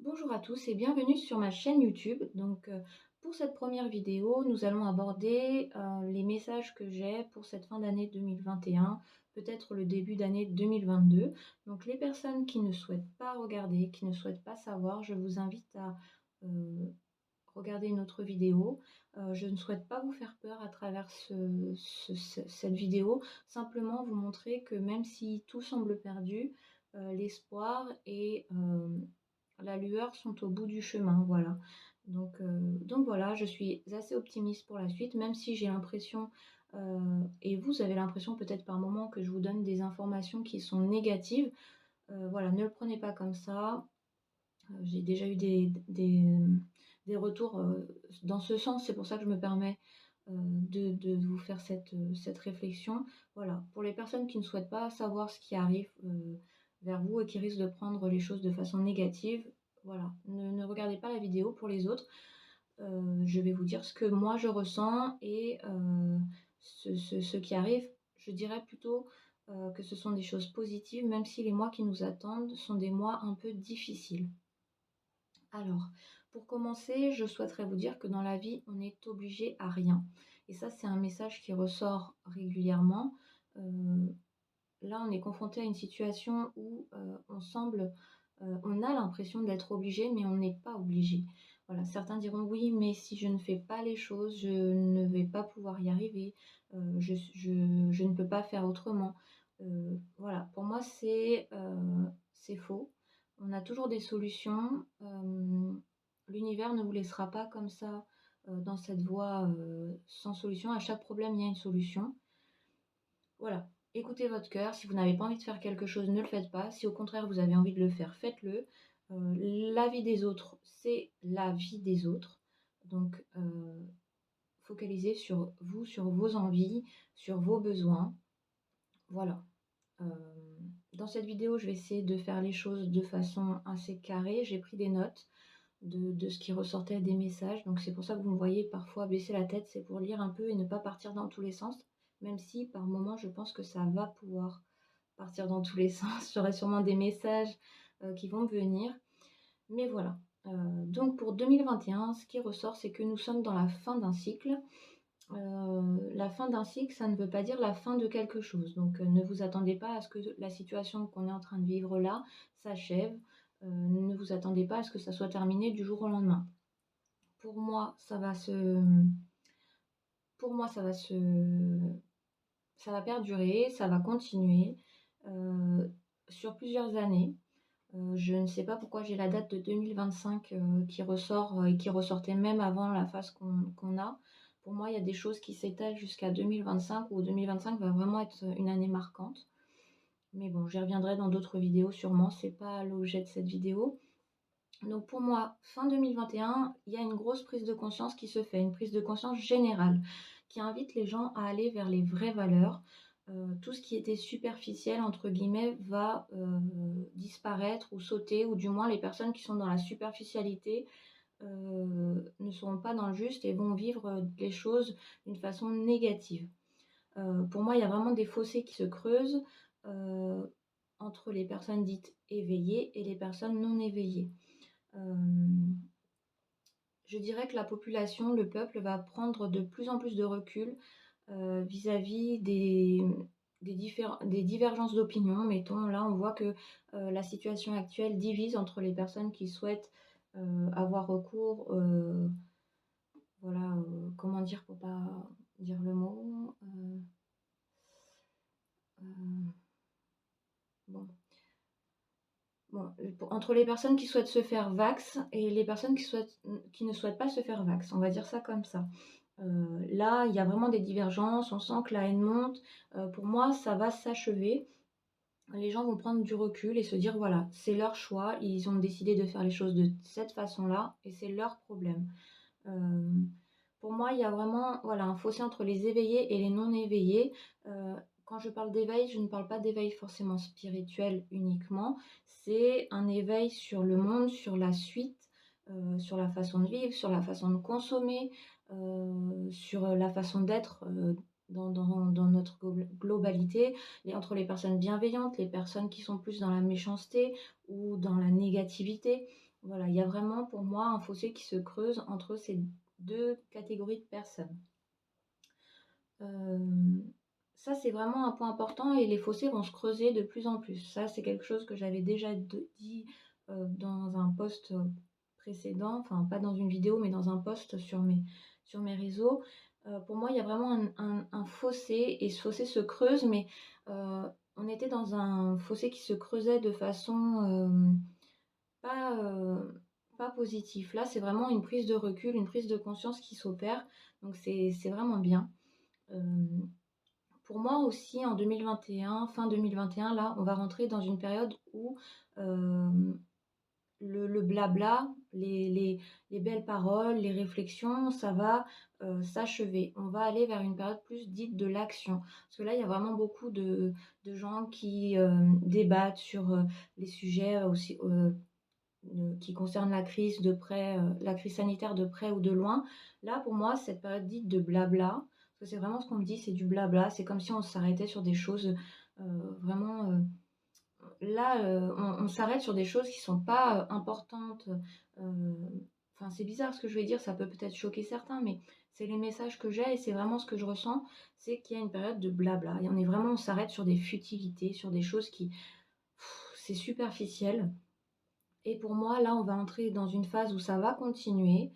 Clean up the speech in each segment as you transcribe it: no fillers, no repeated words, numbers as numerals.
Bonjour à tous et bienvenue sur ma chaîne YouTube. Pour cette première vidéo, nous allons aborder les messages que j'ai pour cette fin d'année 2021, peut-être le début d'année 2022. Donc les personnes qui ne souhaitent pas regarder, qui ne souhaitent pas savoir, je vous invite à euh, regarder une autre vidéo. Je ne souhaite pas vous faire peur à travers cette vidéo, simplement vous montrer que même si tout semble perdu, l'espoir et la lueur sont au bout du chemin, voilà. Donc voilà, je suis assez optimiste pour la suite, même si j'ai l'impression, et vous avez l'impression peut-être par moment que je vous donne des informations qui sont négatives. Voilà, ne le prenez pas comme ça. J'ai déjà eu des retours, dans ce sens. C'est pour ça que je me permets, de vous faire cette réflexion. Voilà, pour les personnes qui ne souhaitent pas savoir ce qui arrive, vers vous et qui risquent de prendre les choses de façon négative, voilà, ne regardez pas la vidéo pour les autres. Je vais vous dire ce que moi je ressens et ce qui arrive, je dirais plutôt, que ce sont des choses positives, même si les mois qui nous attendent sont des mois un peu difficiles. Alors, pour commencer, je souhaiterais vous dire que dans la vie, on n'est obligé à rien. Et ça, c'est un message qui ressort régulièrement. Heu, Là, on est confronté à une situation où, on a l'impression d'être obligé, mais on n'est pas obligé. Voilà, certains diront: «Oui, mais si je ne fais pas les choses, je ne vais pas pouvoir y arriver, je ne peux pas faire autrement». Voilà, pour moi, c'est faux. On a toujours des solutions. L'univers ne vous laissera pas comme ça, dans cette voie, sans solution. À chaque problème, il y a une solution. Voilà, écoutez votre cœur. Si vous n'avez pas envie de faire quelque chose, ne le faites pas. Si au contraire vous avez envie de le faire, faites-le. La vie des autres, c'est la vie des autres. Donc, focalisez sur vous, sur vos envies, sur vos besoins. Voilà. Dans cette vidéo, je vais essayer de faire les choses de façon assez carrée. J'ai pris des notes de ce qui ressortait des messages. Donc c'est pour ça que vous me voyez parfois baisser la tête, c'est pour lire un peu et ne pas partir dans tous les sens, même si par moments je pense que ça va pouvoir partir dans tous les sens. J'aurai sûrement des messages qui vont me venir. Mais voilà. Donc pour 2021, ce qui ressort, c'est que nous sommes dans la fin d'un cycle. La fin d'un cycle, ça ne veut pas dire la fin de quelque chose. Donc, ne vous attendez pas à ce que la situation qu'on est en train de vivre là s'achève. Ne vous attendez pas à ce que ça soit terminé du jour au lendemain. Pour moi, ça va se pour moi, ça va perdurer, ça va continuer, heu, sur plusieurs années. Je ne sais pas pourquoi j'ai la date de 2025, qui ressort, et qui ressortait même avant la phase qu'on a. Pour moi, il y a des choses qui s'étalent jusqu'à 2025 où 2025 va vraiment être une année marquante. Mais bon, j'y reviendrai dans d'autres vidéos sûrement, c'est pas l'objet de cette vidéo. Donc pour moi, fin 2021, il y a une grosse prise de conscience qui se fait, une prise de conscience générale, qui invite les gens à aller vers les vraies valeurs. Tout ce qui était «superficiel» entre guillemets va, disparaître ou sauter, ou du moins les personnes qui sont dans la superficialité, ne seront pas dans le juste et vont vivre, les choses d'une façon négative. Pour moi, il y a vraiment des fossés qui se creusent, heu, entre les personnes dites éveillées et les personnes non éveillées. Hem, je dirais que la population, le peuple va prendre de plus en plus de recul, vis-à-vis des divergences d'opinion. Mettons, là, on voit que, la situation actuelle divise entre les personnes qui souhaitent, avoir recours, voilà, comment dire pour pas dire le mot? Heu, bon. Bon, pour entre les personnes qui souhaitent se faire vax et les personnes qui ne souhaitent pas se faire vax, on va dire ça comme ça. Là, il y a vraiment des divergences, on sent que la haine monte. Pour moi, ça va s'achever. Les gens vont prendre du recul et se dire: «Voilà, c'est leur choix, ils ont décidé de faire les choses de cette façon-là et c'est leur problème». Hem, pour moi, il y a vraiment, voilà, un fossé entre les éveillés et les non éveillés. Quand je parle d'éveil, je ne parle pas d'éveil forcément spirituel uniquement. C'est un éveil sur le monde, sur la suite, sur la façon de vivre, sur la façon de consommer, sur, la façon d'être, dans notre globalité, et entre les personnes bienveillantes, les personnes qui sont plus dans la méchanceté ou dans la négativité. Voilà, il y a vraiment pour moi un fossé qui se creuse entre ces 2 catégories de personnes. Hem, Ça, c'est vraiment un point important et les fossés vont se creuser de plus en plus. Ça, c'est quelque chose que j'avais déjà dit, dans un post, précédent, enfin pas dans une vidéo, mais dans un post sur mes réseaux. Pour moi, il y a vraiment un fossé et ce fossé se creuse, mais heu, on était dans un fossé qui se creusait de façon, pas, pas positive. Là, c'est vraiment une prise de recul, une prise de conscience qui s'opère, donc c'est vraiment bien. Hem Pour moi aussi, en 2021, fin 2021, là, on va rentrer dans une période où, hem, le blabla, les belles paroles, les réflexions, ça va, s'achever. On va aller vers une période plus dite de l'action. Parce que là, il y a vraiment beaucoup de gens qui, débattent sur, les sujets aussi, qui concernent la crise de près, la crise sanitaire de près ou de loin. Là, pour moi, cette période dite de blabla, parce que c'est vraiment ce qu'on me dit, c'est du blabla. C'est comme si on s'arrêtait sur des choses, vraiment, là, on s'arrête sur des choses qui sont pas, importantes, enfin, c'est bizarre ce que je vais dire, ça peut peut-être choquer certains, mais c'est les messages que j'ai et c'est vraiment ce que je ressens, c'est qu'il y a une période de blabla et on s'arrête sur des futilités, sur des choses qui c'est superficiel. Et pour moi, là, on va entrer dans une phase où ça va continuer,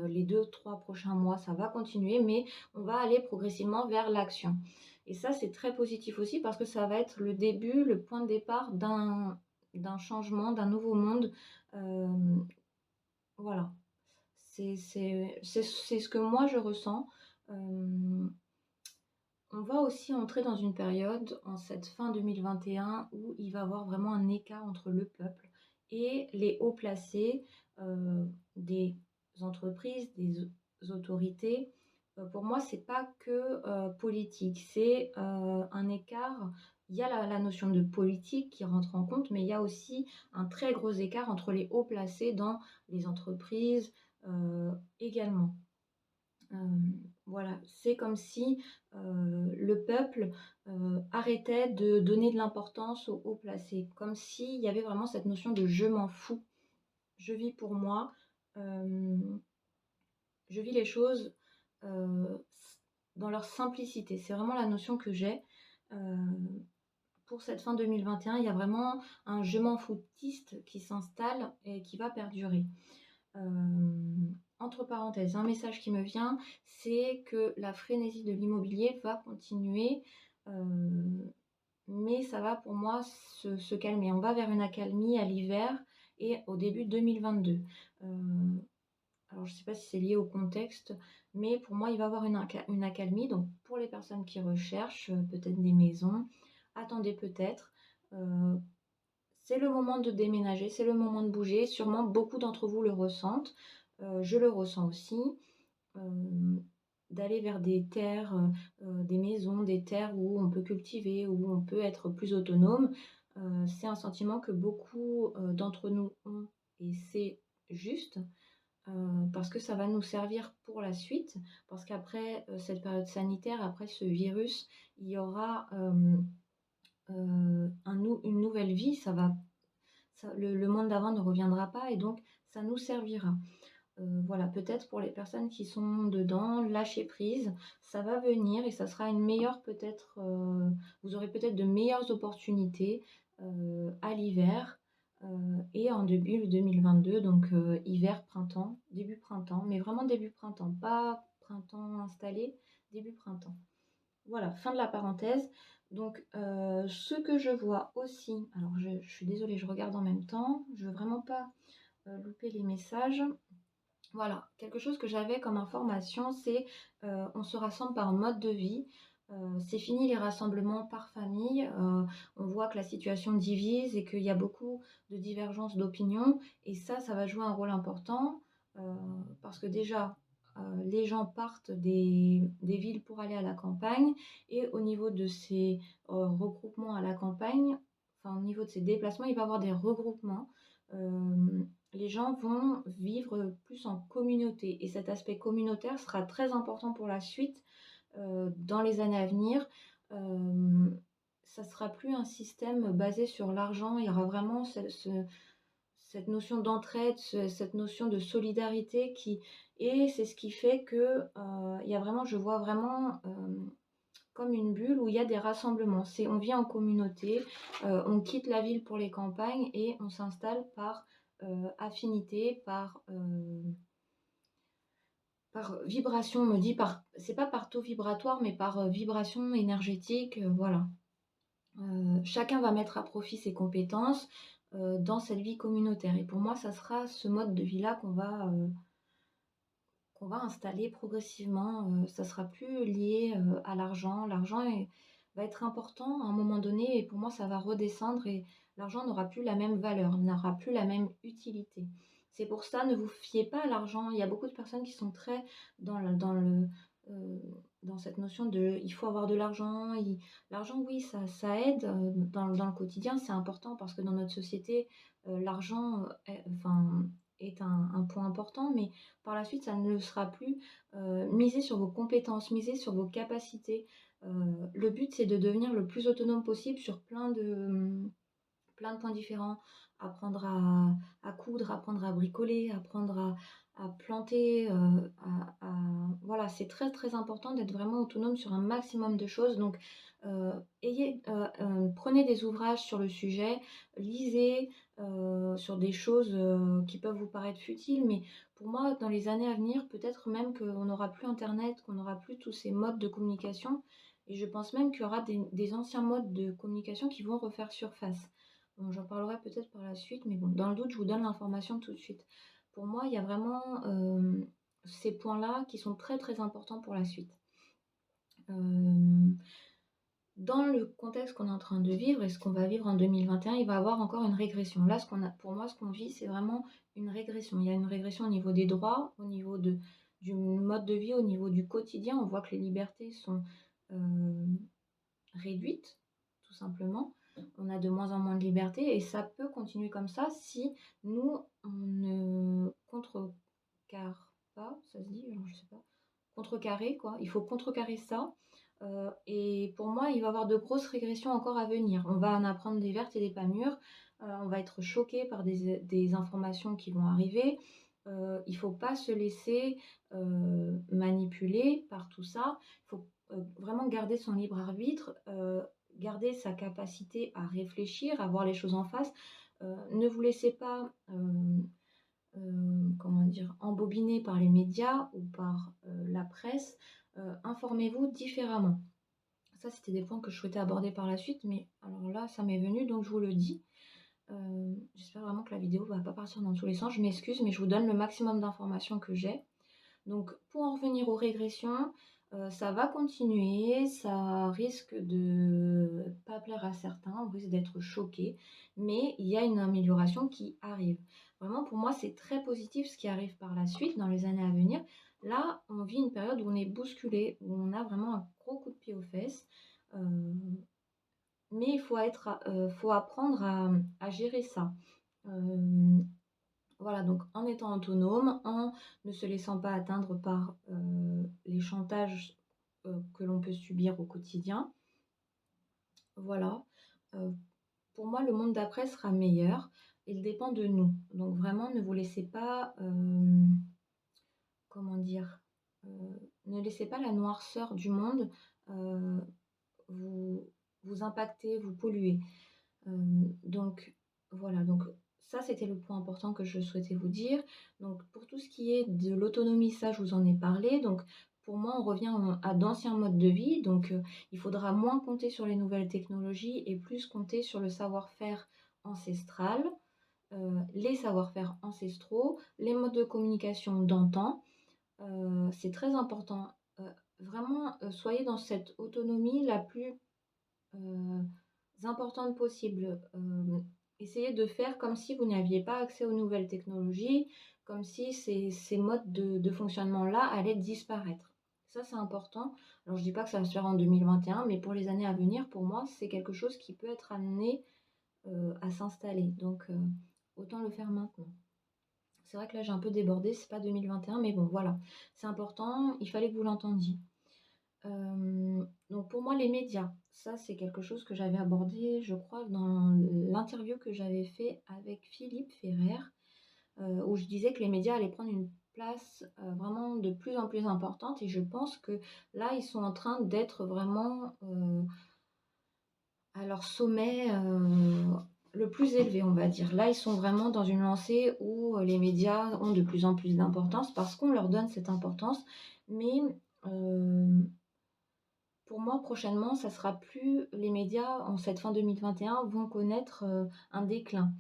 les 2-3 prochains mois, ça va continuer, mais on va aller progressivement vers l'action. Et ça, c'est très positif aussi parce que ça va être le début, le point de départ d'un changement, d'un nouveau monde. Hem, voilà, c'est ce que moi je ressens. Hem, on va aussi entrer dans une période, en cette fin 2021, où il va y avoir vraiment un écart entre le peuple et les hauts placés, des entreprises, autorités. Pour moi, c'est pas que, politique, c'est, un écart. Il y a la notion de politique qui rentre en compte, mais il y a aussi un très gros écart entre les hauts placés dans les entreprises, également. Voilà, c'est comme si, le peuple, arrêtait de donner de l'importance aux hauts placés, comme s'il y avait vraiment cette notion de «je m'en fous, je vis pour moi», hem, je vis les choses, s dans leur simplicité. C'est vraiment la notion que j'ai, heu, pour cette fin 2021. Il y a vraiment un «je m'en foutiste» qui s'installe et qui va perdurer. Entre parenthèses, un message qui me vient, c'est que la frénésie de l'immobilier va continuer, heu, mais ça va pour moi se calmer. On va vers une accalmie à l'hiver et au début 2022. Heu, alors je ne sais pas si c'est lié au contexte, mais pour moi, il va y avoir une accalmie. Donc pour les personnes qui recherchent, peut-être des maisons, attendez peut-être. Heu, c'est le moment de déménager, c'est le moment de bouger. Sûrement beaucoup d'entre vous le ressentent, je le ressens aussi. Hem, D'aller vers des terres, des maisons, des terres où on peut cultiver, où on peut être plus autonome. C'est un sentiment que beaucoup, d'entre nous ont et c'est juste, parce que ça va nous servir pour la suite. Parce qu'après, cette période sanitaire, après ce virus, il y aura, une nouvelle vie. Le monde d'avant ne reviendra pas et donc ça nous servira. Voilà, peut-être pour les personnes qui sont dedans, lâcher prise, ça va venir et ça sera une meilleure peut-être, vous aurez peut-être de meilleures opportunités, à l'hiver, et en début 2022 donc hiver, printemps, début printemps, mais vraiment début printemps, pas printemps installé, début printemps. Voilà, fin de la parenthèse. Donc, ce que je vois aussi, alors je suis désolée, je regarde en même temps, je veux vraiment pas, louper les messages. Voilà, quelque chose que j'avais comme information, c'est, on se rassemble par mode de vie. C'est fini les rassemblements par famille. On voit que la situation divise et qu'il y a beaucoup de divergences d'opinions et ça va jouer un rôle important, parce que déjà, les gens partent des villes pour aller à la campagne et au niveau de ces, regroupements à la campagne, enfin au niveau de ces déplacements, il va y avoir des regroupements. Les gens vont vivre plus en communauté et cet aspect communautaire sera très important pour la suite, dans les années à venir. Ça sera plus un système basé sur l'argent, il y aura vraiment cette notion d'entraide, cette notion de solidarité et c'est ce qui fait que, il y a vraiment je vois vraiment, comme une bulle où il y a des rassemblements. On vit en communauté, on quitte la ville pour les campagnes et on s'installe par, affinité, par vibration, on me dit c'est pas par taux vibratoire, mais par, vibration énergétique, voilà. Chacun va mettre à profit ses compétences, dans cette vie communautaire et pour moi, ça sera ce mode de vie-là qu'on va installer progressivement, ça sera plus lié, à l'argent. Va être important à un moment donné et pour moi, ça va redescendre et l'argent n'aura plus la même valeur, n'aura plus la même utilité. C'est pour ça, ne vous fiez pas à l'argent. Il y a beaucoup de personnes qui sont très heu, dans cette notion de: «Il faut avoir de l'argent», l'argent, oui, ça aide, dans le quotidien, c'est important parce que dans notre société, l'argent, est un point important, mais par la suite, ça ne le sera plus. Misez sur vos compétences, misez sur vos capacités. Le but, c'est de devenir le plus autonome possible sur plein de points différents. Apprendre à coudre, apprendre à bricoler, apprendre à planter, voilà, c'est très, très important d'être vraiment autonome sur un maximum de choses. Donc, prenez des ouvrages sur le sujet, lisez, sur des choses, qui peuvent vous paraître futiles, mais pour moi, dans les années à venir, peut-être même qu'on n'aura plus internet, qu'on n'aura plus tous ces modes de communication et je pense même qu'il y aura des anciens modes de communication qui vont refaire surface. Bon, j'en parlerai peut-être par la suite, mais bon, dans le doute, je vous donne l'information tout de suite. Pour moi, il y a vraiment, ces points-là qui sont très, très importants pour la suite. Hem, Dans le contexte qu'on est en train de vivre et ce qu'on va vivre en 2021, il va y avoir encore une régression. Là, pour moi, ce qu'on vit, c'est vraiment une régression. Il y a une régression au niveau des droits, au niveau du mode de vie, au niveau du quotidien. On voit que les libertés sont, hem, réduites, tout simplement. On a de moins en moins de liberté et ça peut continuer comme ça si nous, on ne contrecarre pas, ça se dit? Alors je sais pas. Contrecarrer quoi, il faut contrecarrer ça, et pour moi, il va y avoir de grosses régressions encore à venir. On va en apprendre des vertes et des pas mûres, on va être choqué par des informations qui vont arriver, il faut pas se laisser, manipuler par tout ça. Il faut, vraiment garder son libre arbitre, garder sa capacité à réfléchir, à voir les choses en face. Ne vous laissez pas, comment dire? Embobiner par les médias ou par, la presse. Informez-vous différemment. Ça, c'était des points que je souhaitais aborder par la suite, mais alors là, ça m'est venu, donc je vous le dis. J'espère vraiment que la vidéo va pas partir dans tous les sens. Je m'excuse, mais je vous donne le maximum d'informations que j'ai. Donc pour en revenir aux régressions, ça va continuer, ça risque de pas plaire à certains, on risque d'être choqués, mais il y a une amélioration qui arrive. Vraiment pour moi, c'est très positif ce qui arrive par la suite dans les années à venir. Là, on vit une période où on est bousculé, où on a vraiment un gros coup de pied aux fesses, mais faut apprendre à gérer ça. Hem voilà, donc en étant autonome, en ne se laissant pas atteindre par, les chantages, que l'on peut subir au quotidien. Voilà, heu, pour moi, le monde d'après sera meilleur. Il dépend de nous. Donc vraiment, ne vous laissez pas, comment dire? Ne laissez pas la noirceur du monde, heu, vous vous impacter, vous polluer. Donc voilà, donc ça, c'était le point important que je souhaitais vous dire. Donc pour tout ce qui est de l'autonomie, ça, je vous en ai parlé. Donc pour moi, on revient à d'anciens modes de vie. Donc il faudra moins compter sur les nouvelles technologies et plus compter sur le savoir-faire ancestral, les savoir-faire ancestraux, les modes de communication d'antan. C'est très important. Heu, Vraiment, soyez dans cette autonomie la plus, heu, importante possible. Essayez de faire comme si vous n'aviez pas accès aux nouvelles technologies, comme si ces modes de fonctionnement-là allaient disparaître. Ça, c'est important. Alors je dis pas que ça va se faire en 2021, mais pour les années à venir, pour moi, c'est quelque chose qui peut être amené, à s'installer. Donc autant le faire maintenant. C'est vrai que là, j'ai un peu débordé, c'est pas 2021, mais bon, voilà. C'est important, il fallait que vous l'entendiez. Donc pour moi, les médias, Ça, c'est quelque chose que j'avais abordé, je crois, dans l'interview que j'avais fait avec Philippe Ferrer, où je disais que les médias allaient prendre une place, vraiment de plus en plus importante et je pense que là, ils sont en train d'être vraiment, à leur sommet, le plus élevé, on va dire. Là, ils sont vraiment dans une lancée où, les médias ont de plus en plus d'importance parce qu'on leur donne cette importance. Mais, hem, pour moi, prochainement, ça sera plus les médias en cette fin 2021 vont connaître, un déclin,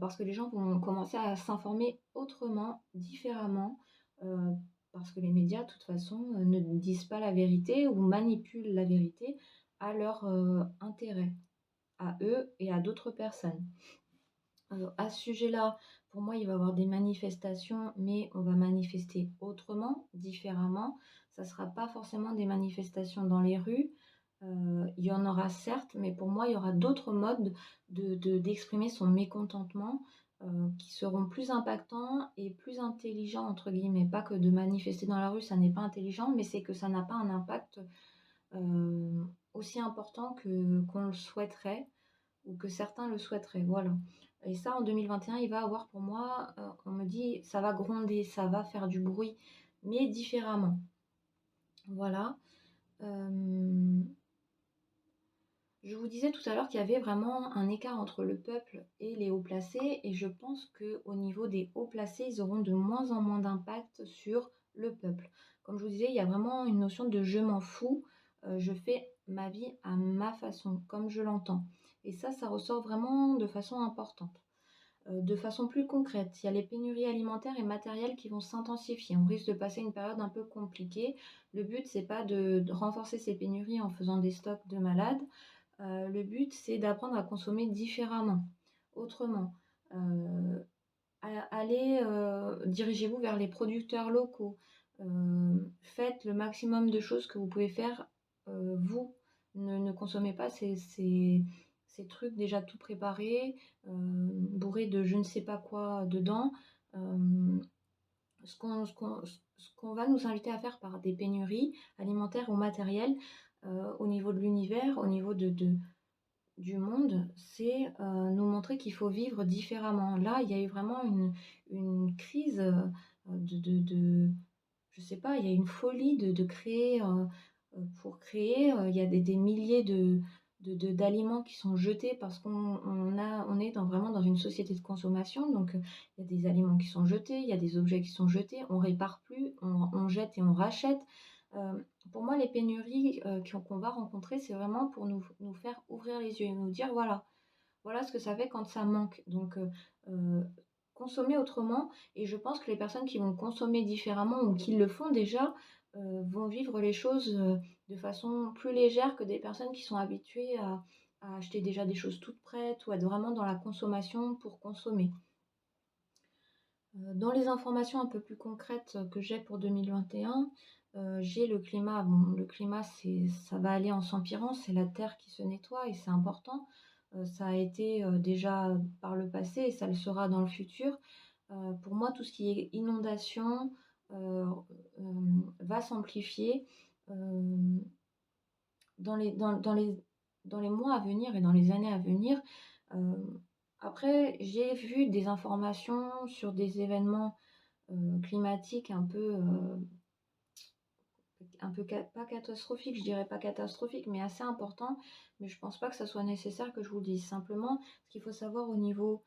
parce que les gens vont commencer à s'informer autrement, différemment, heu, parce que les médias, de toute façon, ne disent pas la vérité ou manipulent la vérité à leur, intérêt à eux et à d'autres personnes. À ce sujet-là, pour moi, il va y avoir des manifestations, mais on va manifester autrement, différemment. Ça ne sera pas forcément des manifestations dans les rues. Il y en aura certes, mais pour moi, il y aura d'autres modes d'exprimer son mécontentement, qui seront plus impactants et «plus intelligents» entre guillemets. Pas que de manifester dans la rue, ça n'est pas intelligent, mais c'est que ça n'a pas un impact, aussi important que qu'on le souhaiterait ou que certains le souhaiteraient, voilà. Et ça, en 2021, il va avoir pour moi, on me dit: «Ça va gronder, ça va faire du bruit, mais différemment». Voilà. Hem, je vous disais tout à l'heure qu'il y avait vraiment un écart entre le peuple et les hauts placés et je pense qu'au niveau des hauts placés, ils auront de moins en moins d'impact sur le peuple. Comme je vous disais, il y a vraiment une notion de «je m'en fous», je fais ma vie à ma façon, comme je l'entends et ça ressort vraiment de façon importante. De façon plus concrète, il y a les pénuries alimentaires et matérielles qui vont s'intensifier. On risque de passer une période un peu compliquée. Le but, c'est pas de renforcer ces pénuries en faisant des stocks de malades. Le but, c'est d'apprendre à consommer différemment, autrement. Heu, allez, dirigez-vous vers les producteurs locaux. Faites le maximum de choses que vous pouvez faire, vous. Ne consommez pas ces trucs déjà tout préparés, bourrés de je ne sais pas quoi dedans. Hem, ce qu'on va nous inviter à faire par des pénuries alimentaires ou matérielles, au niveau de l'univers, au niveau du monde, c'est, nous montrer qu'il faut vivre différemment. Là, il y a eu vraiment une crise, je sais pas, il y a une folie de créer, pour créer, il y a des milliers d'aliments qui sont jetés parce on est vraiment dans une société de consommation, donc il y a des aliments qui sont jetés, il y a des objets qui sont jetés, on répare plus, on jette et on rachète. Pour moi, les pénuries, qu'on va rencontrer, c'est vraiment pour nous faire ouvrir les yeux et nous dire: «Voilà ce que ça fait quand ça manque». Donc heu, consommer autrement et je pense que les personnes qui vont consommer différemment ou qui le font déjà, vont vivre les choses, de façon plus légère que des personnes qui sont habituées à acheter déjà des choses toutes prêtes ou à être vraiment dans la consommation pour consommer. Dans les informations un peu plus concrètes, que j'ai pour 2021, j'ai le climat. Bon, le climat, ça va aller en s'empirant, c'est la terre qui se nettoie et c'est important. Ça a été, déjà par le passé et ça le sera dans le futur. Pour moi, tout ce qui est inondation, heu, va s'amplifier, hem, dans les mois à venir et dans les années à venir. Hem, après, j'ai vu des informations sur des événements climatique un peu pas catastrophique, je dirais pas catastrophique, mais assez important. Mais je pense pas que ça soit nécessaire que je vous le dise. Simplement, ce qu'il faut savoir au niveau,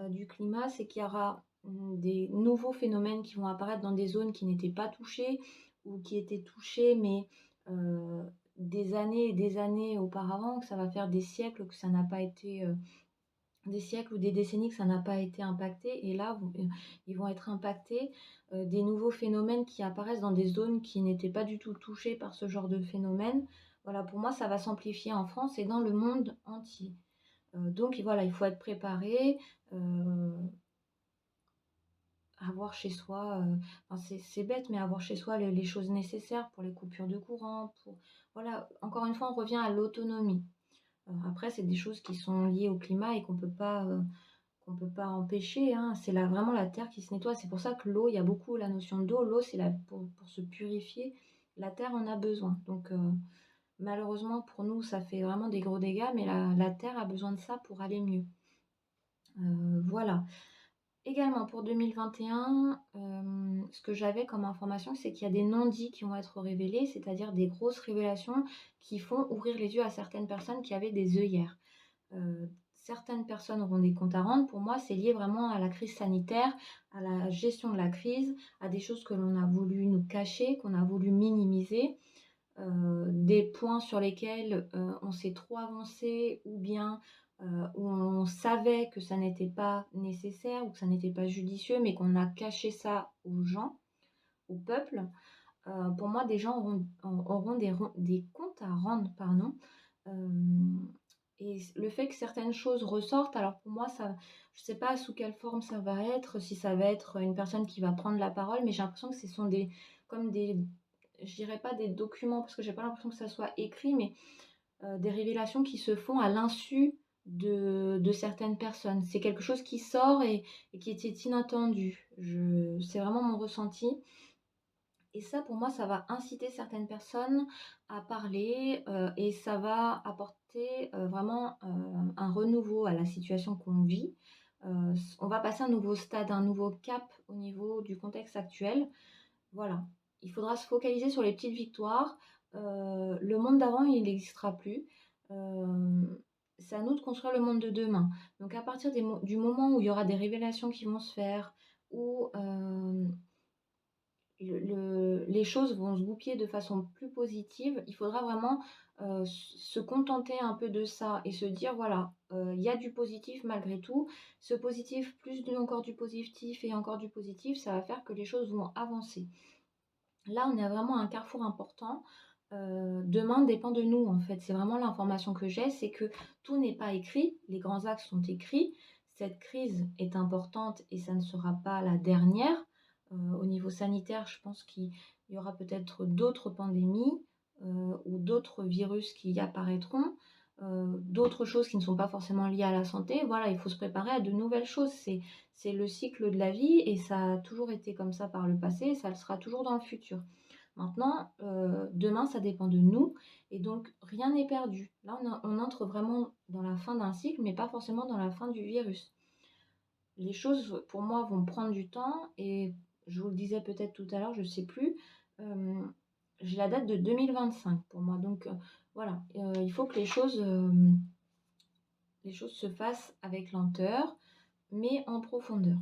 du climat, c'est qu'il y aura, des nouveaux phénomènes qui vont apparaître dans des zones qui n'étaient pas touchées ou qui étaient touchées, mais, heu, des années et des années auparavant, que ça va faire des siècles que ça n'a pas été, des siècles ou des décennies que ça n'a pas été impacté et là, ils vont être impactés, des nouveaux phénomènes qui apparaissent dans des zones qui n'étaient pas du tout touchées par ce genre de phénomène. Voilà, pour moi, ça va s'amplifier en France et dans le monde entier. Donc voilà, il faut être préparé, heu, avoir chez soi, enfin c'est bête, mais avoir chez soi les choses nécessaires pour les coupures de courant, pour voilà, encore une fois, on revient à l'autonomie. Après, c'est des choses qui sont liées au climat et qu'on peut pas empêcher, hein. C'est vraiment la terre qui se nettoie. C'est pour ça que l'eau, il y a beaucoup la notion d'eau. L'eau, c'est pour se purifier. La terre en a besoin. Donc, malheureusement pour nous, ça fait vraiment des gros dégâts, mais la terre a besoin de ça pour aller mieux. Voilà. Également pour 2021, ce que j'avais comme information, c'est qu'il y a des non-dits qui vont être révélés, c'est-à-dire des grosses révélations qui font ouvrir les yeux à certaines personnes qui avaient des œillères. Certaines personnes auront des comptes à rendre. Pour moi, c'est lié vraiment à la crise sanitaire, à la gestion de la crise, à des choses que l'on a voulu nous cacher, qu'on a voulu minimiser, des points sur lesquels, on s'est trop avancé ou bien, où on savait que ça n'était pas nécessaire ou que ça n'était pas judicieux, mais qu'on a caché ça aux gens, au peuple. Pour moi, des gens auront des comptes à rendre, pardon. Hem et le fait que certaines choses ressortent, alors pour moi, ça je sais pas sous quelle forme ça va être, si ça va être une personne qui va prendre la parole, mais j'ai l'impression que ce sont des comme des je dirais pas des documents parce que j'ai pas l'impression que ça soit écrit, mais des révélations qui se font à l'insu de certaines personnes. C'est quelque chose qui sort et qui était inattendu. C'est vraiment mon ressenti et ça, pour moi, ça va inciter certaines personnes à parler, et ça va apporter, vraiment, un renouveau à la situation qu'on vit. On va passer un nouveau stade, un nouveau cap au niveau du contexte actuel. Voilà. Il faudra se focaliser sur les petites victoires. Le monde d'avant, il n'existera plus. C'est à nous de construire le monde de demain. Donc à partir du moment où il y aura des révélations qui vont se faire, où, les choses vont se goupiller de façon plus positive, il faudra vraiment, se contenter un peu de ça et se dire: «Voilà, il y a du positif malgré tout». Ce positif, plus de encore du positif et encore du positif, ça va faire que les choses vont avancer. Là, on est à vraiment à un carrefour important. Demain dépend de nous, en fait. C'est vraiment l'information que j'ai, c'est que tout n'est pas écrit, les grands axes sont écrits. Cette crise est importante et ça ne sera pas la dernière. Au niveau sanitaire, je pense qu'il y aura peut-être d'autres pandémies, ou d'autres virus qui apparaîtront, d'autres choses qui ne sont pas forcément liées à la santé. Voilà, il faut se préparer à de nouvelles choses. C'est le cycle de la vie et ça a toujours été comme ça par le passé et ça le sera toujours dans le futur. Maintenant, demain, ça dépend de nous et donc rien n'est perdu. Là, on entre vraiment dans la fin d'un cycle, mais pas forcément dans la fin du virus. Les choses, pour moi, vont prendre du temps et je vous le disais peut-être tout à l'heure, je ne sais plus, hem, j'ai la date de 2025 pour moi donc voilà, il faut que les choses se fassent avec lenteur, mais en profondeur.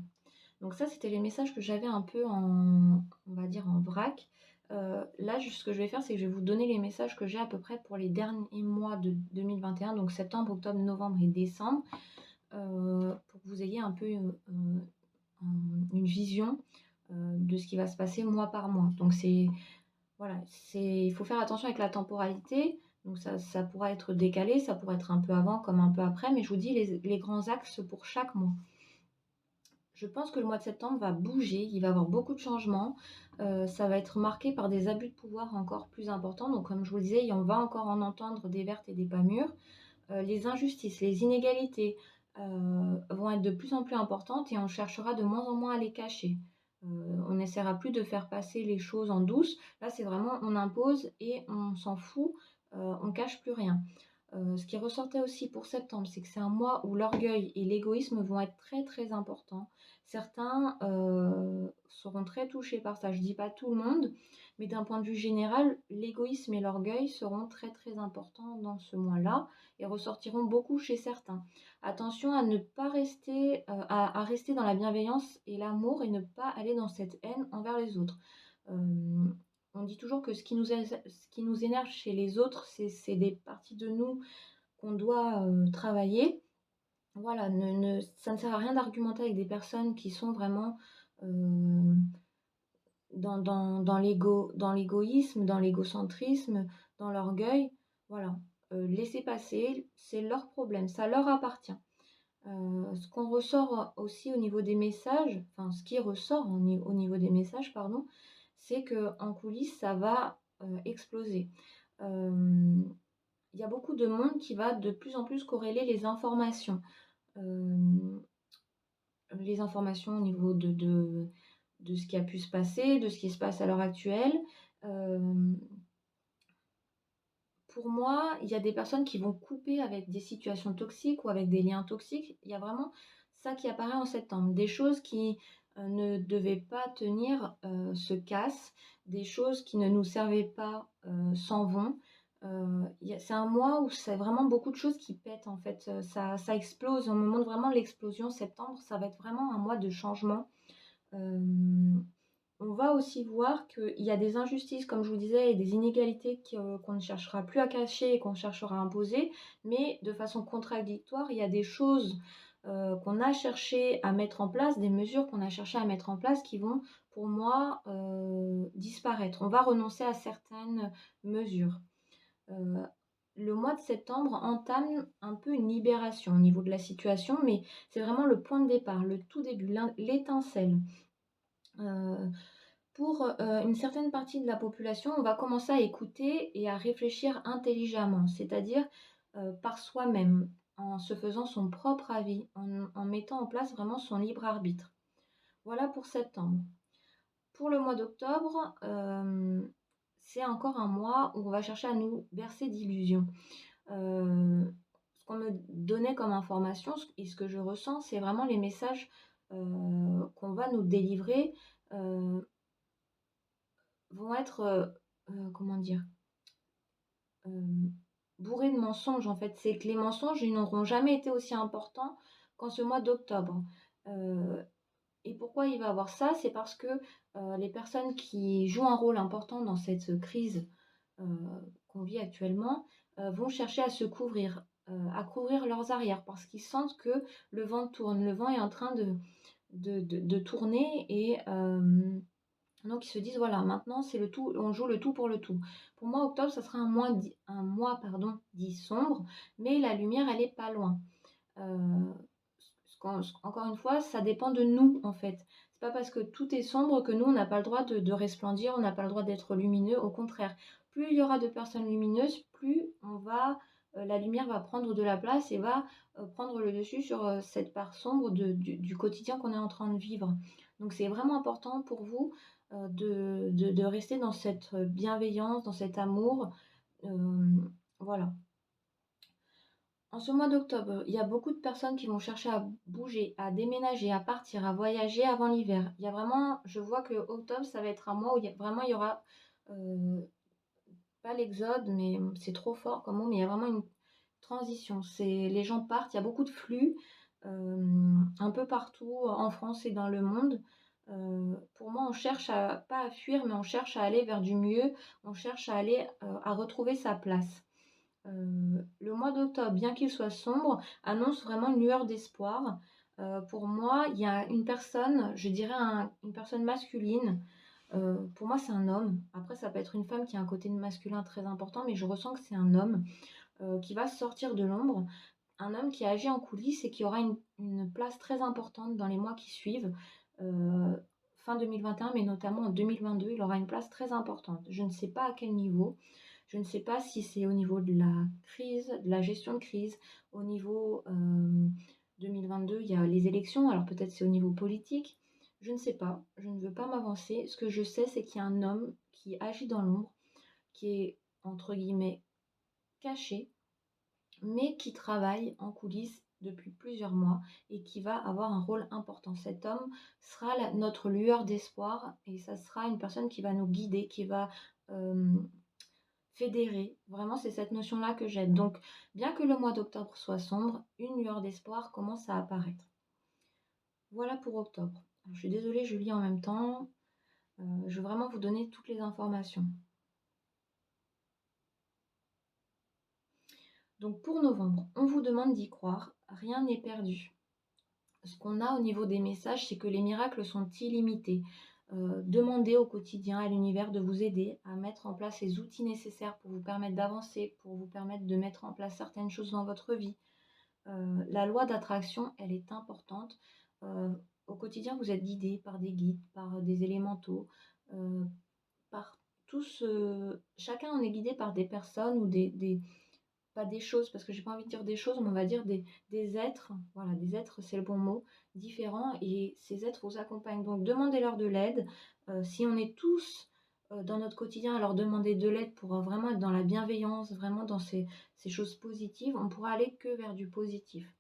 Donc ça, c'était les messages que j'avais un peu on va dire en vrac. Là, ce que je vais faire, c'est que je vais vous donner les messages que j'ai à peu près pour les derniers mois de 2021, donc septembre, octobre, novembre et décembre, pour que vous ayez un peu, une vision, de ce qui va se passer mois par mois. Donc voilà, il faut faire attention avec la temporalité, donc ça pourra être décalé, ça pourrait être un peu avant comme un peu après, mais je vous dis les grands axes pour chaque mois. Je pense que le mois de septembre va bouger, il va y avoir beaucoup de changements. Ça va être marqué par des abus de pouvoir encore plus importants. Donc comme je vous le disais, on va encore en entendre des vertes et des pas mûres. Les injustices, les inégalités, vont être de plus en plus importantes et on cherchera de moins en moins à les cacher. On n'essaiera plus de faire passer les choses en douce. Là, c'est vraiment on impose et on s'en fout, on cache plus rien. Ce qui ressortait aussi pour septembre, c'est que c'est un mois où l'orgueil et l'égoïsme vont être très, très importants. Certains, seront très touchés par ça. Je dis pas tout le monde, mais d'un point de vue général, l'égoïsme et l'orgueil seront très, très importants dans ce mois-là et ressortiront beaucoup chez certains. Attention à ne pas rester, à rester dans la bienveillance et l'amour et ne pas aller dans cette haine envers les autres. Hem, on dit toujours que ce qui nous énerve chez les autres, c'est des parties de nous qu'on doit, travailler. Voilà, ça ne sert à rien d'argumenter avec des personnes qui sont vraiment, hem, dans l'égoïsme, dans l'égocentrisme, dans l'orgueil. Voilà, laissez passer, c'est leur problème, ça leur appartient. Ce qu'on ressort aussi au niveau des messages, enfin ce qui ressort au niveau des messages, pardon, c'est qu'en coulisses, ça va, exploser. Hem, il y a beaucoup de monde qui va de plus en plus corréler hem, les informations au niveau de ce qui a pu se passer, de ce qui se passe à l'heure actuelle, hem, pour moi, il y a des personnes qui vont couper avec des situations toxiques ou avec des liens toxiques. Il y a vraiment ça qui apparaît en septembre. Des choses qui, ne devaient pas tenir, se cassent. Des choses qui ne nous servaient pas, s'en vont. Il y a c'est un mois où c'est vraiment beaucoup de choses qui pètent, en fait, ça explose. On me montre vraiment l'explosion. Septembre, ça va être vraiment un mois de changement. Hem On va aussi voir qu'il y a des injustices, comme je vous disais, et des inégalités qu'on ne cherchera plus à cacher et qu'on cherchera à imposer, mais de façon contradictoire, il y a des choses, qu'on a cherché à mettre en place, des mesures qu'on a cherché à mettre en place qui vont, pour moi, disparaître. On va renoncer à certaines mesures. Heu, le mois de septembre entame un peu une libération au niveau de la situation, mais c'est vraiment le point de départ, le tout début, l'étincelle. Heu pour, une certaine partie de la population, on va commencer à écouter et à réfléchir intelligemment, c'est-à-dire, par soi-même, en se faisant son propre avis, en mettant en place vraiment son libre arbitre. Voilà pour septembre. Pour le mois d'octobre, c'est encore un mois où on va chercher à nous bercer d'illusions. Ce qu'on me donnait comme information et ce que je ressens, c'est vraiment les messages, qu'on va nous délivrer, heu vont être, comment dire? Hem, bourrés de mensonges, en fait. C'est que les mensonges, ils n'auront jamais été aussi importants qu'en ce mois d'octobre. Heu et pourquoi il va avoir ça? C'est parce que, les personnes qui jouent un rôle important dans cette crise, heu, qu'on vit actuellement, vont chercher à se couvrir, à couvrir leurs arrières parce qu'ils sentent que le vent tourne. Le vent est en train de tourner et donc ils se disent: «Voilà, maintenant c'est le tout, on joue le tout pour le tout». Pour moi, octobre, ça sera un mois, pardon, dit sombre, mais la lumière, elle est pas loin. Heu, encore une fois, ça dépend de nous, en fait. C'est pas parce que tout est sombre que nous, on n'a pas le droit de resplendir, on n'a pas le droit d'être lumineux. Au contraire, plus il y aura de personnes lumineuses, plus la lumière va prendre de la place et va, prendre le dessus sur, cette part sombre du quotidien qu'on est en train de vivre. Donc c'est vraiment important pour vous, de rester dans cette bienveillance, dans cet amour, voilà. En ce mois d'octobre, il y a beaucoup de personnes qui vont chercher à bouger, à déménager, à partir, à voyager avant l'hiver. Il y a vraiment je vois que octobre, ça va être un mois où il y aura, heu, pas l'exode, mais c'est trop fort comme mot, mais il y a vraiment une transition. C'est les gens partent, il y a beaucoup de flux, un peu partout en France et dans le monde. Pour moi, on cherche à pas à fuir, mais on cherche à aller vers du mieux, on cherche à aller, à retrouver sa place. Le mois d'octobre, bien qu'il soit sombre, annonce vraiment une lueur d'espoir. Pour moi, il y a une personne, je dirais une personne masculine, pour moi c'est un homme. Après ça peut être une femme qui a un côté masculin très important, mais je ressens que c'est un homme, qui va sortir de l'ombre. Un homme qui agit en coulisses et qui aura une place très importante dans les mois qui suivent. Heu, fin 2021, mais notamment en 2022, il aura une place très importante. Je ne sais pas à quel niveau. Je ne sais pas si c'est au niveau de la crise, de la gestion de crise, au niveau, 2022, il y a les élections, alors peut-être c'est au niveau politique. Je ne sais pas, je ne veux pas m'avancer. Ce que je sais, c'est qu'il y a un homme qui agit dans l'ombre, qui est entre guillemets «caché», mais qui travaille en coulisses depuis plusieurs mois et qui va avoir un rôle important. Cet homme sera notre lueur d'espoir et ça sera une personne qui va nous guider, qui va euh, fédérer. Vraiment, c'est cette notion-là que j'aime. Donc, bien que le mois d'octobre soit sombre, une lueur d'espoir commence à apparaître. Voilà pour octobre. Alors, je suis désolée, je lis en même temps. Je veux vraiment vous donner toutes les informations. Donc, pour novembre, on vous demande d'y croire. Rien n'est perdu. Ce qu'on a au niveau des messages, c'est que les miracles sont illimités. Demandez au quotidien à l'univers de vous aider à mettre en place les outils nécessaires pour vous permettre d'avancer, pour vous permettre de mettre en place certaines choses dans votre vie. La loi d'attraction, elle est importante. Heu, au quotidien, vous êtes guidé par des guides, par des élémentaux, heu, par tous, chacun on est guidé par des personnes ou des pas des choses, parce que j'ai pas envie de dire des choses, mais on va dire des êtres, voilà, des êtres, c'est le bon mot, différents et ces êtres vous accompagnent. Donc demandez-leur de l'aide. Si on est tous, dans notre quotidien à leur demander de l'aide pour, vraiment être dans la bienveillance, vraiment dans ces choses positives, on pourra aller que vers du positif.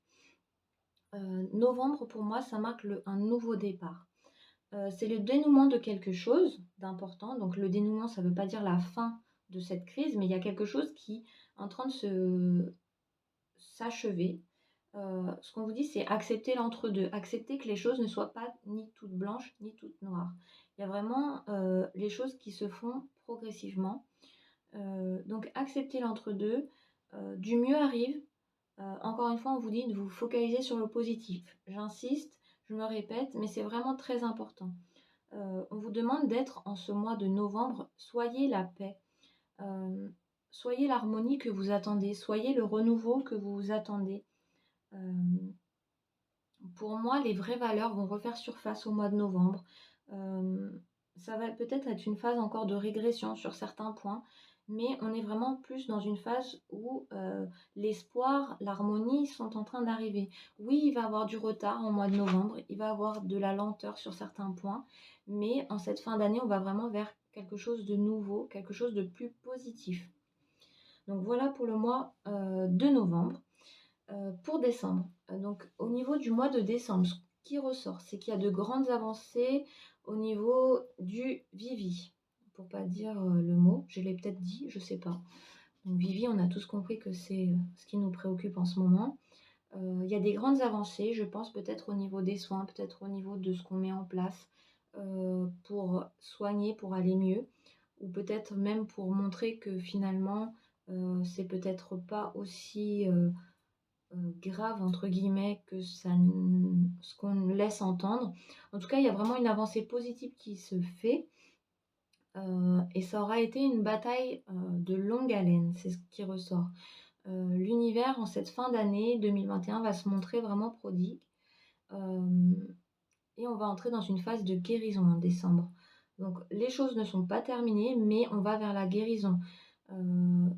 Novembre pour moi, ça marque un nouveau départ. C'est le dénouement de quelque chose d'important. Donc le dénouement, ça ne veut pas dire la fin de cette crise, mais il y a quelque chose qui est en train de s'achever. Ce qu'on vous dit, c'est accepter l'entre-deux, accepter que les choses ne soient pas ni toutes blanches ni toutes noires. Il y a vraiment les choses qui se font progressivement. Donc accepter l'entre-deux, du mieux arrive. Encore une fois, on vous dit de vous focaliser sur le positif. J'insiste, je me répète, mais c'est vraiment très important. On vous demande d'être en ce mois de novembre, soyez la paix, euh, soyez l'harmonie que vous attendez, soyez le renouveau que vous attendez. Euh, pour moi, les vraies valeurs vont refaire surface au mois de novembre. Euh, Ça va peut-être être une phase encore de régression sur certains points, mais on est vraiment plus dans une phase où l'espoir, l'harmonie sont en train d'arriver. Oui, il va y avoir du retard en mois de novembre, il va y avoir de la lenteur sur certains points, mais en cette fin d'année, on va vraiment vers quelque chose de nouveau, quelque chose de plus positif. Donc voilà pour le mois de novembre. Pour décembre, donc au niveau du mois de décembre, ce qui ressort, c'est qu'il y a de grandes avancées au niveau du Vivi. Pour pas dire le mot, je l'ai peut-être dit, je sais pas. Donc Vivi, on a tous compris que c'est ce qui nous préoccupe en ce moment. Il y a des grandes avancées, je pense peut-être au niveau des soins, peut-être au niveau de ce qu'on met en place pour soigner, pour aller mieux, ou peut-être même pour montrer que finalement, c'est peut-être pas aussi grave entre guillemets que ce qu'on laisse entendre. En tout cas, il y a vraiment une avancée positive qui se fait et ça aura été une bataille de longue haleine, c'est ce qui ressort. L'univers en cette fin d'année 2021 va se montrer vraiment prodigue euh, et on va entrer dans une phase de guérison en décembre. Donc les choses ne sont pas terminées, mais on va vers la guérison.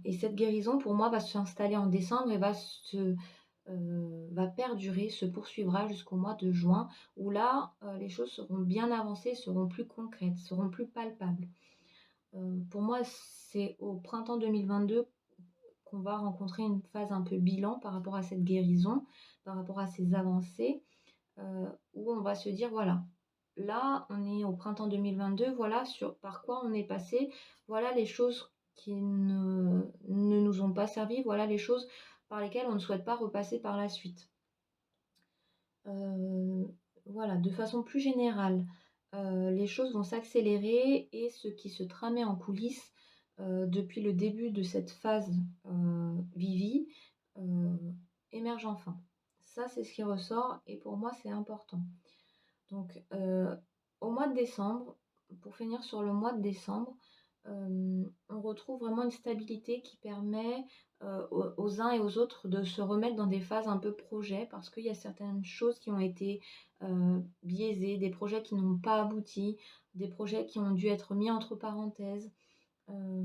Et cette guérison, pour moi, va s'installer en décembre et va perdurer, se poursuivra jusqu'au mois de juin, où là, les choses seront bien avancées, seront plus concrètes, seront plus palpables. Pour moi, c'est au printemps 2022 qu'on va rencontrer une phase un peu bilan par rapport à cette guérison, par rapport à ces avancées, où on va se dire, voilà, là, on est au printemps 2022, voilà par quoi on est passé, voilà les choses qui ne nous ont pas servi, voilà les choses par lesquelles on ne souhaite pas repasser par la suite. Euh, voilà, de façon plus générale, les choses vont s'accélérer et ce qui se tramait en coulisses depuis le début de cette phase Vivi euh, émerge enfin. Ça, c'est ce qui ressort et pour moi, c'est important. Donc, au mois de décembre, pour finir sur le mois de décembre, on retrouve vraiment une stabilité qui permet aux uns et aux autres de se remettre dans des phases un peu projet parce qu'il y a certaines choses qui ont été biaisées, des projets qui n'ont pas abouti, des projets qui ont dû être mis entre parenthèses. Euh,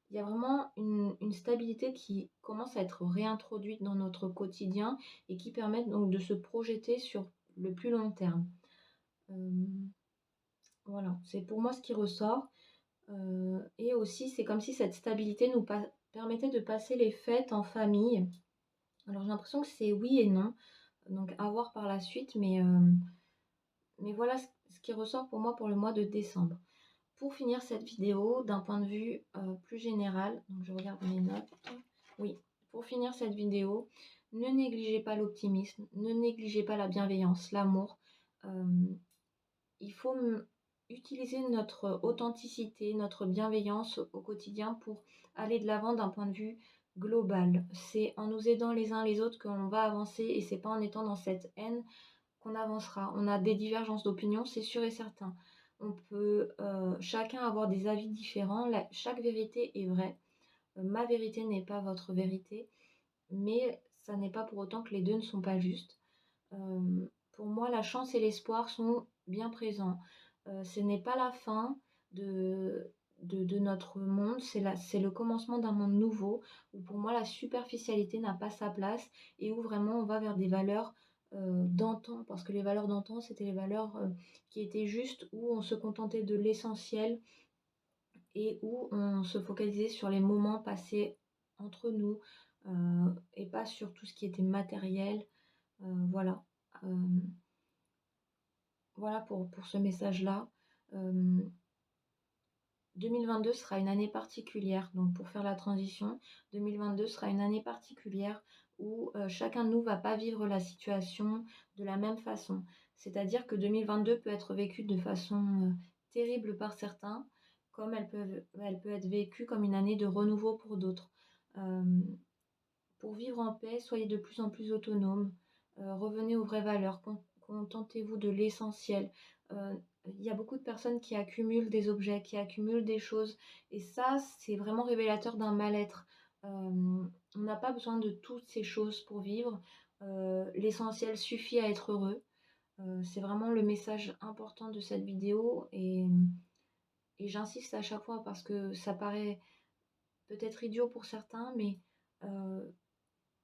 il y a vraiment une stabilité qui commence à être réintroduite dans notre quotidien et qui permet donc de se projeter sur le plus long terme. Euh, voilà, c'est pour moi ce qui ressort. Et aussi, c'est comme si cette stabilité nous permettait de passer les fêtes en famille. Alors j'ai l'impression que c'est oui et non, donc à voir par la suite, mais voilà ce qui ressort pour moi pour le mois de décembre. Pour finir cette vidéo, d'un point de vue plus général, donc je regarde mes notes. Oui, pour finir cette vidéo, ne négligez pas l'optimisme, ne négligez pas la bienveillance, l'amour. Euh, il faut utiliser notre authenticité, notre bienveillance au quotidien pour aller de l'avant d'un point de vue global. C'est en nous aidant les uns les autres qu'on va avancer et c'est pas en étant dans cette haine qu'on avancera. On a des divergences d'opinion, c'est sûr et certain. On peut chacun avoir des avis différents. Chaque vérité est vraie. Ma vérité n'est pas votre vérité, mais ça n'est pas pour autant que les deux ne sont pas justes. Pour moi, la chance et l'espoir sont bien présents. Ce n'est pas la fin de notre monde, c'est le commencement d'un monde nouveau, où pour moi la superficialité n'a pas sa place et où vraiment on va vers des valeurs d'antan, parce que les valeurs d'antan, c'était les valeurs qui étaient justes, où on se contentait de l'essentiel et où on se focalisait sur les moments passés entre nous, et pas sur tout ce qui était matériel, voilà. Hem, voilà pour ce message-là. Hem 2022 sera une année particulière, donc pour faire la transition, 2022 sera une année particulière où, chacun de nous va pas vivre la situation de la même façon. C'est-à-dire que 2022 peut être vécue de façon, terrible par certains, comme elle peut être vécue comme une année de renouveau pour d'autres. Hem pour vivre en paix, soyez de plus en plus autonome, revenez aux vraies valeurs, contentez-vous de l'essentiel. Il y a beaucoup de personnes qui accumulent des objets, qui accumulent des choses et ça, c'est vraiment révélateur d'un mal-être. On n'a pas besoin de toutes ces choses pour vivre, l'essentiel suffit à être heureux. C'est vraiment le message important de cette vidéo et j'insiste à chaque fois parce que ça paraît peut-être idiot pour certains, mais heu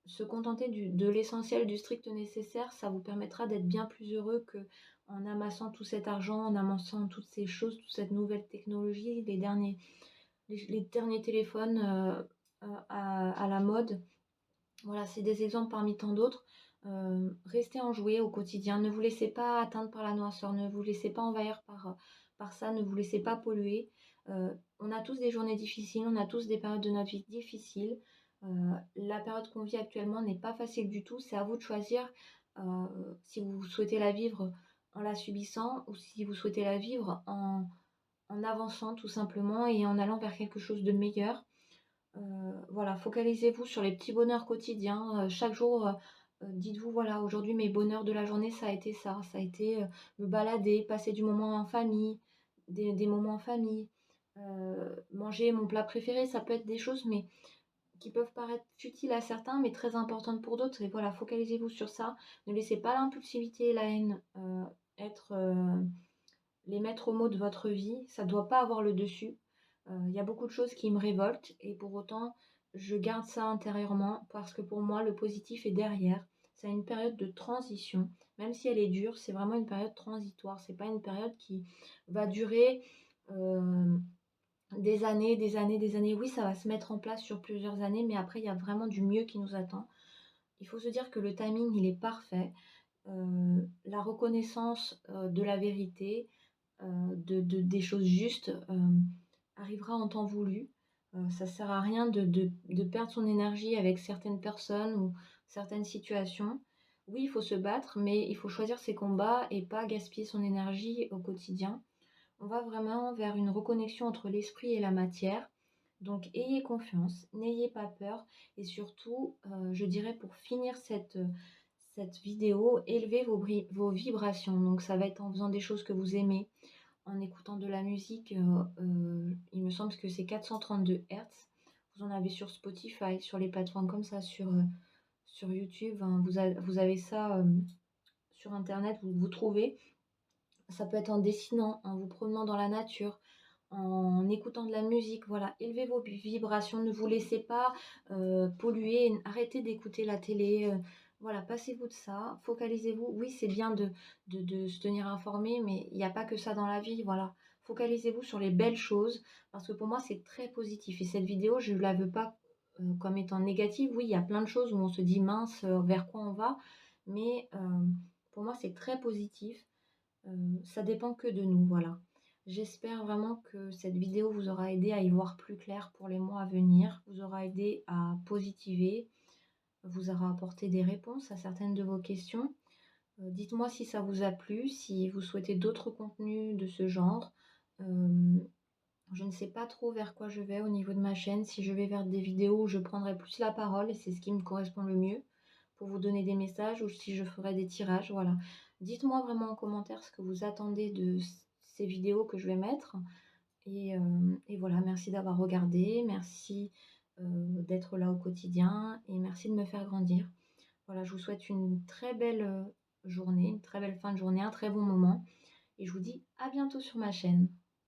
se contenter de l'essentiel, du strict nécessaire, ça vous permettra d'être bien plus heureux qu'en amassant tout cet argent, en amassant toutes ces choses, toute cette nouvelle technologie, les derniers téléphones, à la mode. Voilà, c'est des exemples parmi tant d'autres. Restez enjoués au quotidien, ne vous laissez pas atteindre par la noirceur, ne vous laissez pas envahir par ça, ne vous laissez pas polluer. On a tous des journées difficiles, on a tous des périodes de notre vie difficiles. La période qu'on vit actuellement n'est pas facile du tout, c'est à vous de choisir, si vous souhaitez la vivre en la subissant ou si vous souhaitez la vivre en avançant tout simplement et en allant vers quelque chose de meilleur. Voilà, focalisez-vous sur les petits bonheurs quotidiens, chaque jour, dites-vous: «Voilà, aujourd'hui mes bonheurs de la journée, ça a été ça, ça a été, me balader, passer du moment en famille, des moments en famille, manger mon plat préféré». Ça peut être des choses, mais qui peuvent paraître futiles à certains, mais très importantes pour d'autres et voilà, focalisez-vous sur ça. Ne laissez pas l'impulsivité et la haine, être, les maîtres mots de votre vie, ça doit pas avoir le dessus. Il y a beaucoup de choses qui me révoltent et pour autant, je garde ça intérieurement parce que pour moi, le positif est derrière. C'est une période de transition, même si elle est dure, c'est vraiment une période transitoire. C'est pas une période qui va durer, hem, des années, des années, des années. Oui, ça va se mettre en place sur plusieurs années, mais après, il y a vraiment du mieux qui nous attend. Il faut se dire que le timing, il est parfait. La reconnaissance, de la vérité, des choses justes, arrivera en temps voulu. Ça sert à rien de perdre son énergie avec certaines personnes ou certaines situations. Oui, il faut se battre, mais il faut choisir ses combats et pas gaspiller son énergie au quotidien. On va vraiment vers une reconnexion entre l'esprit et la matière. Donc ayez confiance, n'ayez pas peur et surtout, je dirais pour finir cette vidéo, élevez vos vibrations. Donc ça va être en faisant des choses que vous aimez, en écoutant de la musique, il me semble que c'est 432 hertz. Vous en avez sur Spotify, sur les plateformes comme ça, sur YouTube, hein, vous avez ça, sur internet, vous trouvez. Ça peut être en dessinant, en vous promenant dans la nature, en écoutant de la musique, voilà. Élevez vos vibrations, ne vous laissez pas, polluer, arrêtez d'écouter la télé, voilà, passez-vous de ça, focalisez-vous. Oui, c'est bien de se tenir informé, mais il y a pas que ça dans la vie, voilà. Focalisez-vous sur les belles choses parce que pour moi, c'est très positif et cette vidéo, je ne la veux pas, comme étant négative. Oui, il y a plein de choses où on se dit: «Mince, vers quoi on va?» mais pour moi, c'est très positif. Ça dépend que de nous, voilà. J'espère vraiment que cette vidéo vous aura aidé à y voir plus clair pour les mois à venir, vous aura aidé à positiver, vous aura apporté des réponses à certaines de vos questions. Dites-moi si ça vous a plu, si vous souhaitez d'autres contenus de ce genre. Hem, je ne sais pas trop vers quoi je vais au niveau de ma chaîne, si je vais vers des vidéos où je prendrai plus la parole et c'est ce qui me correspond le mieux pour vous donner des messages ou si je ferai des tirages, voilà. Dites-moi vraiment en commentaire ce que vous attendez de ces vidéos que je vais mettre et voilà, merci d'avoir regardé, merci, d'être là au quotidien et merci de me faire grandir. Voilà, je vous souhaite une très belle, journée, une très belle fin de journée, un très bon moment et je vous dis à bientôt sur ma chaîne.